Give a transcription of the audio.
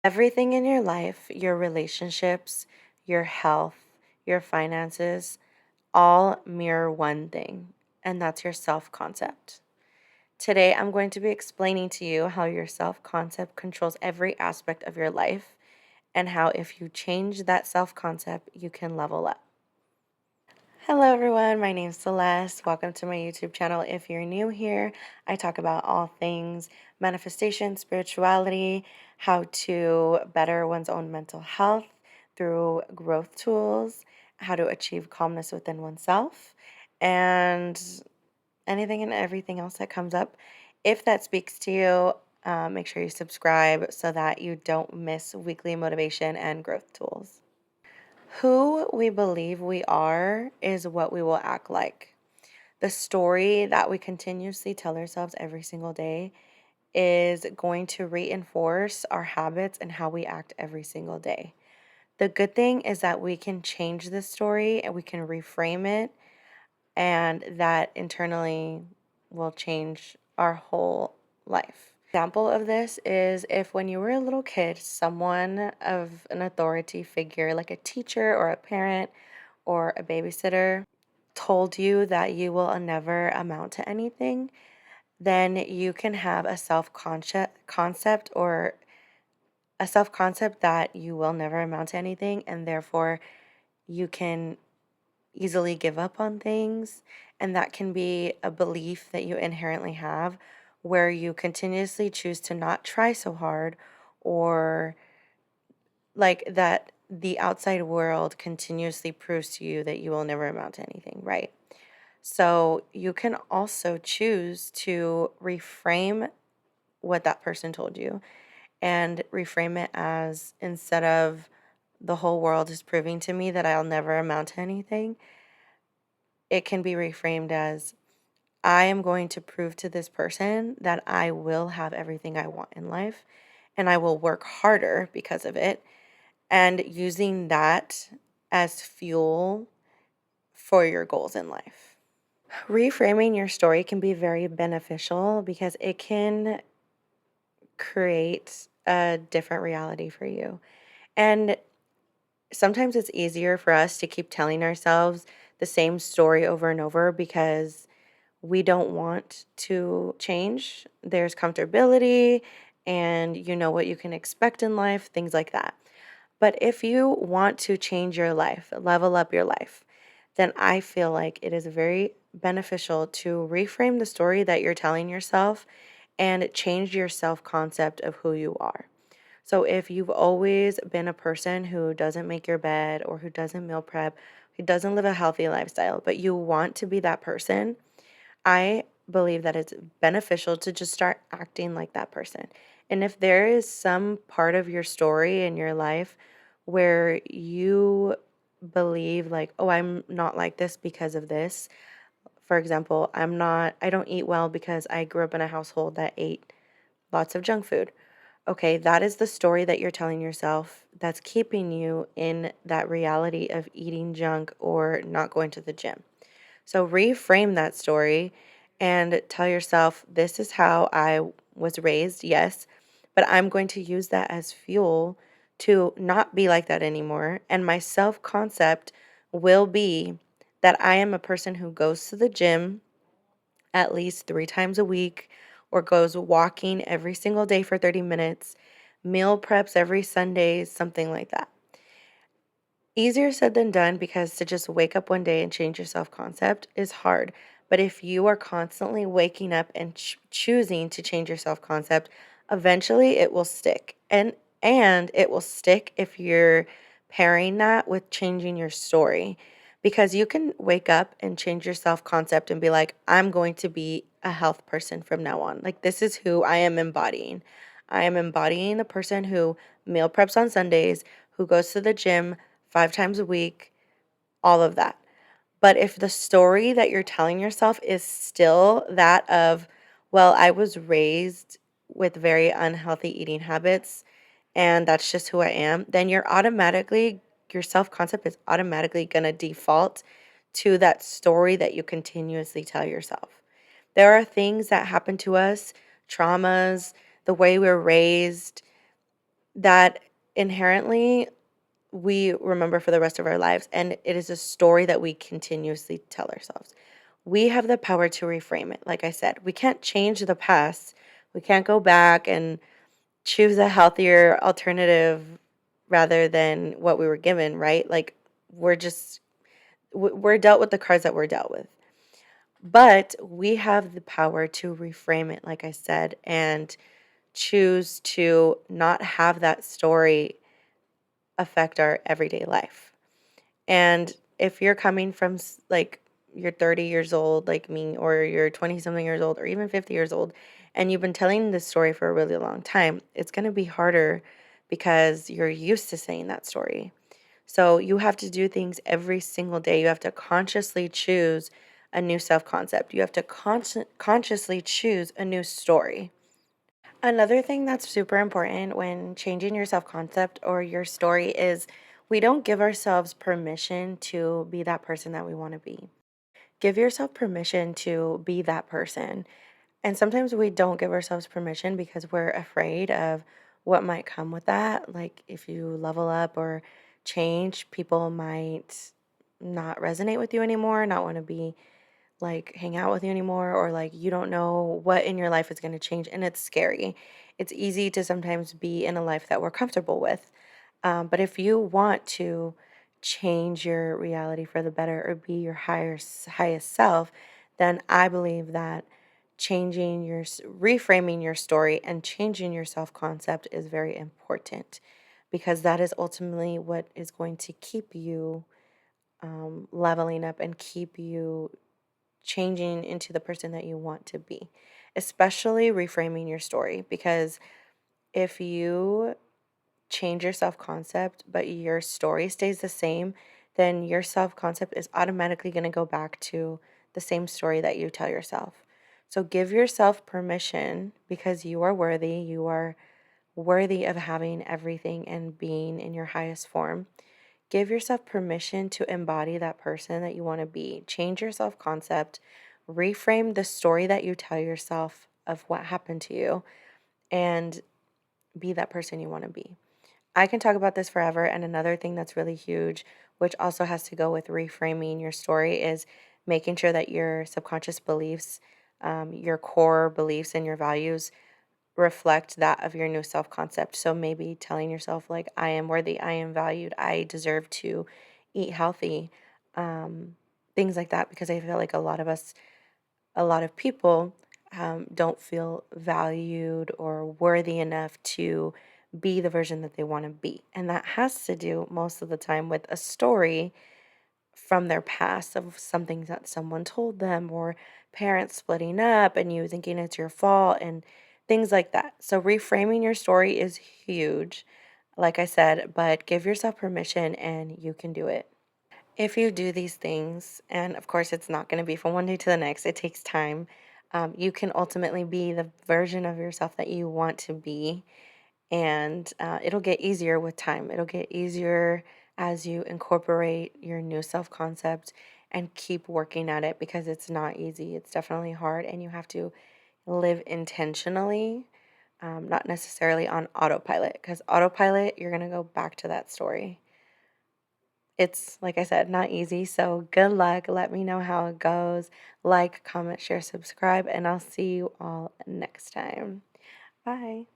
Everything in your life, your relationships, your health, your finances, all mirror one thing, and that's your self concept. Today, I'm going to be explaining to you how your self concept controls every aspect of your life, and how if you change that self concept, you can level up. Hello, everyone. My name is Celeste. Welcome to my YouTube channel. If you're new here, I talk about all things manifestation, spirituality, how to better one's own mental health through growth tools, how to achieve calmness within oneself, and anything and everything else that comes up. If that speaks to you, make sure you subscribe so that you don't miss weekly motivation and growth tools. Who we believe we are is what we will act like. The story that we continuously tell ourselves every single day is going to reinforce our habits and how we act every single day. The good thing is that we can change this story and we can reframe it, and that internally will change our whole life. Example of this is if when you were a little kid, someone of an authority figure, like a teacher or a parent or a babysitter, told you that you will never amount to anything, then you can have a concept or a self concept that you will never amount to anything, and therefore you can easily give up on things. And that can be a belief that you inherently have where you continuously choose to not try so hard, or like that the outside world continuously proves to you that you will never amount to anything, right? So you can also choose to reframe what that person told you and reframe it as, instead of the whole world is proving to me that I'll never amount to anything, it can be reframed as, I am going to prove to this person that I will have everything I want in life and I will work harder because of it, and using that as fuel for your goals in life. Reframing your story can be very beneficial because it can create a different reality for you. And sometimes it's easier for us to keep telling ourselves the same story over and over because we don't want to change. There's comfortability and you know what you can expect in life, things like that. But if you want to change your life, level up your life, then I feel like it is very beneficial to reframe the story that you're telling yourself and change your self concept of who you are. So if you've always been a person who doesn't make your bed or who doesn't meal prep, who doesn't live a healthy lifestyle, but you want to be that person, I believe that it's beneficial to just start acting like that person. And if there is some part of your story in your life where you believe, like, oh, I'm not like this because of this. For example, I don't eat well because I grew up in a household that ate lots of junk food. Okay, that is the story that you're telling yourself that's keeping you in that reality of eating junk or not going to the gym. So reframe that story and tell yourself, this is how I was raised, yes, but I'm going to use that as fuel to not be like that anymore. And my self concept will be that I am a person who goes to the gym at least 3 times a week, or goes walking every single day for 30 minutes, meal preps every Sunday, something like that. Easier said than done, because to just wake up one day and change your self concept is hard. But if you are constantly waking up and choosing to change your self concept, eventually it will stick. And it will stick if you're pairing that with changing your story. Because you can wake up and change your self concept and be like, I'm going to be a health person from now on. Like, this is who I am embodying. I am embodying the person who meal preps on Sundays, who goes to the gym 5 times a week, all of that. But if the story that you're telling yourself is still that of, well, I was raised with very unhealthy eating habits and that's just who I am, then your self concept is automatically going to default to that story that you continuously tell yourself. There are things that happen to us, traumas, the way we're raised, that inherently we remember for the rest of our lives. And it is a story that we continuously tell ourselves. We have the power to reframe it. Like I said, we can't change the past. We can't go back and choose a healthier alternative rather than what we were given, right? Like we're just we're dealt with the cards that we're dealt with. But we have the power to reframe it, like I said, and choose to not have that story affect our everyday life. And if you're coming from like you're 30 years old, like me, or you're 20 something years old, or even 50 years old, and you've been telling this story for a really long time, it's going to be harder because you're used to saying that story. So you have to do things every single day. You have to consciously choose a new self concept. You have to consciously choose a new story. Another thing that's super important when changing your self concept or your story is we don't give ourselves permission to be that person that we want to be. Give yourself permission to be that person. And sometimes we don't give ourselves permission because we're afraid of what might come with that. Like if you level up or change, people might not resonate with you anymore, not want to be like hang out with you anymore, or like you don't know what in your life is going to change, and it's scary. It's easy to sometimes be in a life that we're comfortable with, but if you want to change your reality for the better or be your highest self, then I believe that reframing your story and changing your self concept is very important, because that is ultimately what is going to keep you leveling up and keep you changing into the person that you want to be, especially reframing your story. Because if you change your self concept, but your story stays the same, then your self concept is automatically going to go back to the same story that you tell yourself. So give yourself permission, because you are worthy. You are worthy of having everything and being in your highest form. Give yourself permission to embody that person that you want to be. Change your self concept, reframe the story that you tell yourself of what happened to you, and be that person you want to be. I can talk about this forever. And another thing that's really huge, which also has to go with reframing your story, is making sure that your subconscious beliefs, your core beliefs, and your values reflect that of your new self concept. So maybe telling yourself, like, I am worthy, I am valued, I deserve to eat healthy, um, things like that. Because I feel like a lot of people don't feel valued or worthy enough to be the version that they want to be. And that has to do most of the time with a story from their past of something that someone told them, or parents splitting up and you thinking it's your fault and things like that. So reframing your story is huge, like I said, but give yourself permission and you can do it. If you do these things, and of course it's not going to be from one day to the next, it takes time. You can ultimately be the version of yourself that you want to be, and it'll get easier with time. It'll get easier as you incorporate your new self concept and keep working at it, because it's not easy. It's definitely hard, and you have to live intentionally, not necessarily on autopilot, because autopilot, you're going to go back to that story. It's, like I said, not easy. So good luck. Let me know how it goes. Like, comment, share, subscribe, and I'll see you all next time. Bye.